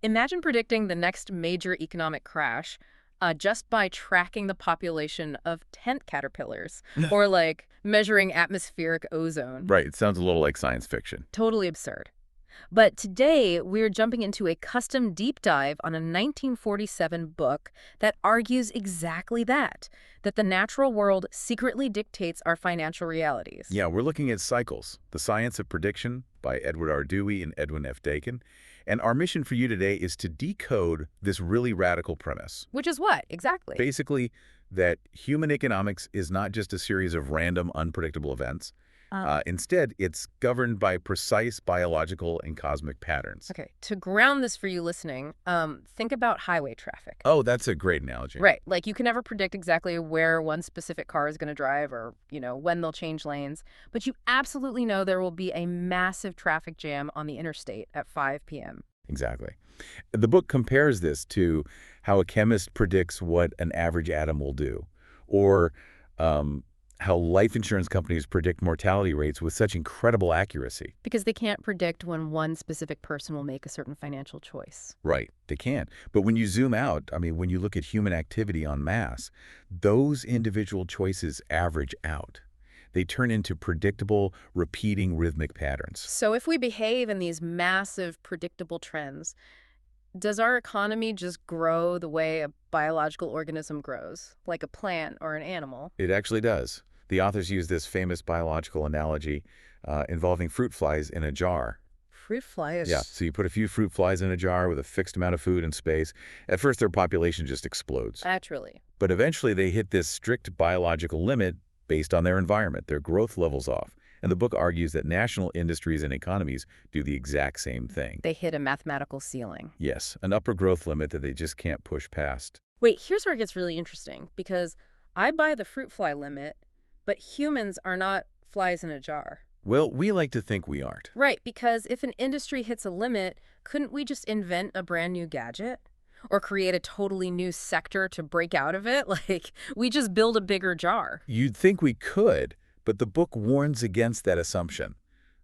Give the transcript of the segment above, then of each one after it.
Imagine predicting the next major economic crash just by tracking the population of tent caterpillars or like measuring atmospheric ozone. Right, it sounds a little like science fiction. Totally absurd. But today, we're jumping into a custom deep dive on a 1947 book that argues exactly that the natural world secretly dictates our financial realities. Yeah, we're looking at Cycles, The Science of Prediction by Edward R. Dewey and Edwin F. Dakin. And our mission for you today is to decode this really radical premise. Which is what, exactly? Basically, that human economics is not just a series of random, unpredictable events. Instead, it's governed by precise biological and cosmic patterns. Okay, to ground this for you listening, think about highway traffic. Oh, that's a great analogy. Right, like you can never predict exactly where one specific car is going to drive or, when they'll change lanes. But you absolutely know there will be a massive traffic jam on the interstate at 5 p.m. Exactly. The book compares this to how a chemist predicts what an average atom will do, or how life insurance companies predict mortality rates with such incredible accuracy. Because they can't predict when one specific person will make a certain financial choice. Right, they can't. But when you zoom out, when you look at human activity en masse, those individual choices average out. They turn into predictable, repeating rhythmic patterns. So if we behave in these massive, predictable trends, does our economy just grow the way a biological organism grows, like a plant or an animal? It actually does. The authors use this famous biological analogy involving fruit flies in a jar. Fruit flies? Yeah, so you put a few fruit flies in a jar with a fixed amount of food and space. At first, their population just explodes. Naturally. But eventually, they hit this strict biological limit based on their environment. Their growth levels off. And the book argues that national industries and economies do the exact same thing. They hit a mathematical ceiling. Yes, an upper growth limit that they just can't push past. Wait, here's where it gets really interesting, because I buy the fruit fly limit, but humans are not flies in a jar. Well, we like to think we aren't. Right, because if an industry hits a limit, couldn't we just invent a brand new gadget? Or create a totally new sector to break out of it? Like, we just build a bigger jar. You'd think we could, but the book warns against that assumption.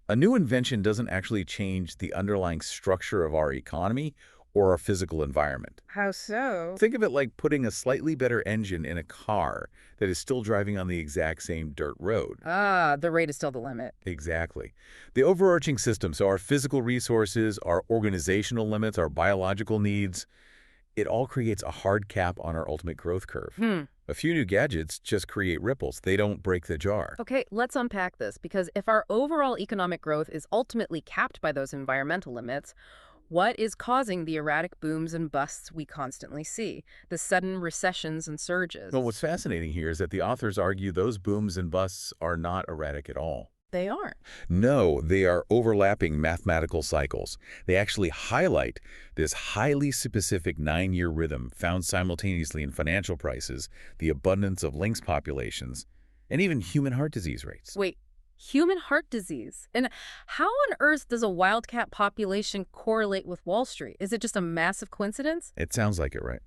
A new invention doesn't actually change the underlying structure of our economy or our physical environment. How so? Think of it like putting a slightly better engine in a car that is still driving on the exact same dirt road. Ah, the rate is still the limit. Exactly. The overarching system, so our physical resources, our organizational limits, our biological needs, it all creates a hard cap on our ultimate growth curve. A few new gadgets just create ripples. They don't break the jar. Okay, let's unpack this, because if our overall economic growth is ultimately capped by those environmental limits, what is causing the erratic booms and busts we constantly see, the sudden recessions and surges? Well, what's fascinating here is that the authors argue those booms and busts are not erratic at all. They aren't. No, they are overlapping mathematical cycles. They actually highlight this highly specific 9-year rhythm found simultaneously in financial prices, the abundance of lynx populations, and even human heart disease rates. Wait, human heart disease? And how on earth does a wildcat population correlate with Wall Street? Is it just a massive coincidence? It sounds like it, right?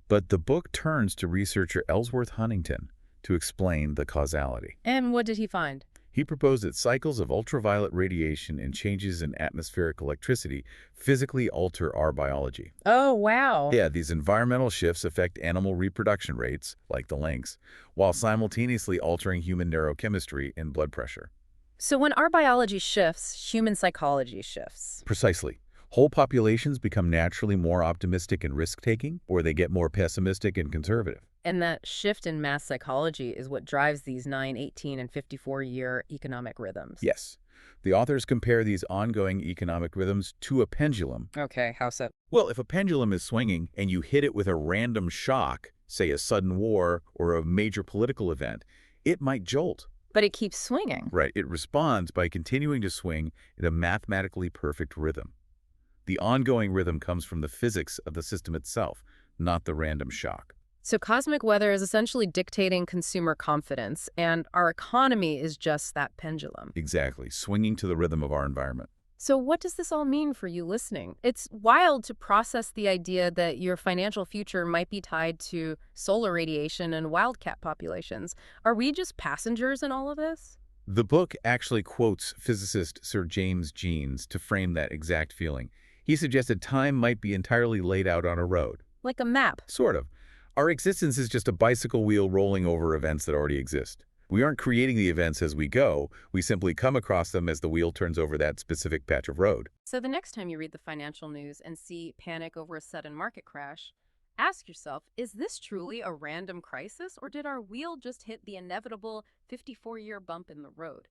But the book turns to researcher Ellsworth Huntington to explain the causality. And what did he find? He proposed that cycles of ultraviolet radiation and changes in atmospheric electricity physically alter our biology. Oh, wow. Yeah, these environmental shifts affect animal reproduction rates, like the lynx, while simultaneously altering human neurochemistry and blood pressure. So when our biology shifts, human psychology shifts. Precisely. Whole populations become naturally more optimistic and risk-taking, or they get more pessimistic and conservative. And that shift in mass psychology is what drives these 9, 18, and 54-year economic rhythms. Yes. The authors compare these ongoing economic rhythms to a pendulum. Okay, how so? Well, if a pendulum is swinging and you hit it with a random shock, say a sudden war or a major political event, it might jolt. But it keeps swinging. Right. It responds by continuing to swing in a mathematically perfect rhythm. The ongoing rhythm comes from the physics of the system itself, not the random shock. So cosmic weather is essentially dictating consumer confidence, and our economy is just that pendulum. Exactly, swinging to the rhythm of our environment. So what does this all mean for you listening? It's wild to process the idea that your financial future might be tied to solar radiation and wildcat populations. Are we just passengers in all of this? The book actually quotes physicist Sir James Jeans to frame that exact feeling. He suggested time might be entirely laid out on a road. Like a map. Sort of. Our existence is just a bicycle wheel rolling over events that already exist. We aren't creating the events as we go, we simply come across them as the wheel turns over that specific patch of road. So the next time you read the financial news and see panic over a sudden market crash, ask yourself, is this truly a random crisis, or did our wheel just hit the inevitable 54-year bump in the road?